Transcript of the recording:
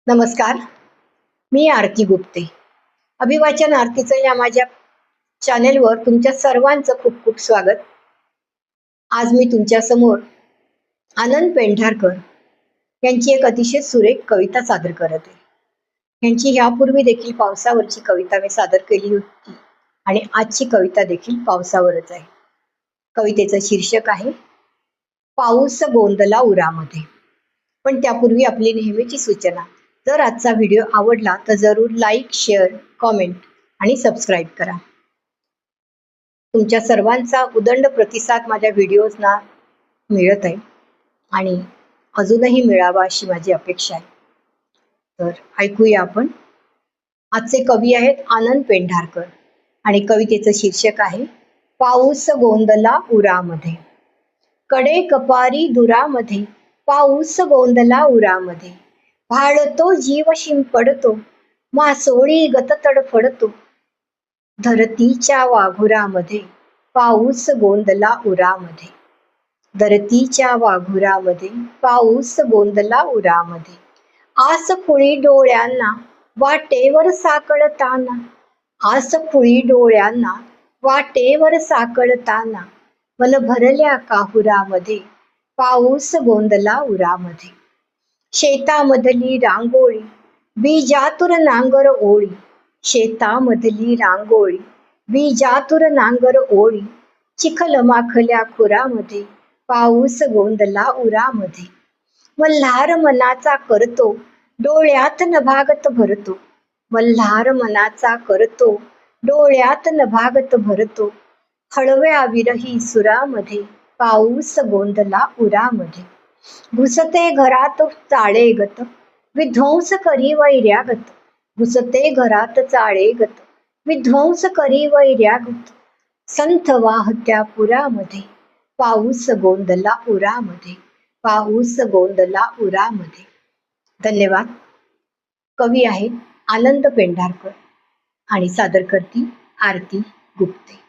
नमस्कार, मी आरती गुप्ते. अभिवाचन आरतीचं या माझ्या चॅनेलवर तुमच्या सर्वांचं खूप खूप स्वागत. आज मी तुमच्या समोर आनंद पेंढारकर यांची एक अतिशय सुरेख कविता सादर करत आहे. यांची यापूर्वी देखील पावसावरची कविता मी सादर केली होती आणि आजची कविता देखील पावसावरच आहे. कवितेचं शीर्षक आहे पाऊस गोंदला उरामध्ये. पण त्यापूर्वी आपली नेहमीची सूचना, जर आजचा व्हिडिओ आवडला तर जरूर लाईक, शेअर, कॉमेंट आणि सबस्क्राईब करा. तुमच्या सर्वांचा उदंड प्रतिसाद माझ्या व्हिडिओजना मिळत आहे आणि अजूनही मिळावा अशी माझी अपेक्षा आहे. तर ऐकूया आपण. आजचे कवी आहेत आनंद पेंढारकर आणि कवितेचं शीर्षक आहे पाऊस गोंदला उरामध्ये. कडे कपारी दुरामध्ये पाऊस गोंदला उरामध्ये. भाळतो जीव शिंपडतो, मासोळी गत तडफडतो. धरतीच्या वाघुरामध्ये पाऊस गोंदला उरामध्ये. धरतीच्या वाघुरामध्ये पाऊस गोंदला उरामध्ये. आस फुळी डोळ्यांना वाटेवर साकळताना. आस फुळी डोळ्यांना वाटेवर साकळताना. मन भरल्या काहुरामध्ये पाऊस गोंदला उरामध्ये. शेतामधली रांगोळी बीजातुर नांगर ओळी. शेतामधली रांगोळी बीजातुर नांगर ओळी. चिखल माखल्या खुरामध्ये पाऊस गोंदला उरामध्ये. मल्हार मनाचा करतो डोळ्यात नभागत भरतो. मल्हार मनाचा करतो डोळ्यात नभागत भरतो. हळव्या विरही सुरामध्ये पाऊस गोंदला उरामध्ये. घुसते घरात चाळेगत विध्वंस करी वैर्यागत. घुसते घरात चाळेगत विध्वंस करी वैर्यागत. संथ वाहत्या पुरामध्ये पाऊस गोंदला उरामध्ये. पाऊस गोंदला उरामध्ये. धन्यवाद. कवी आहेत आनंद पेंढारकर आणि सादर करती आरती गुप्ते.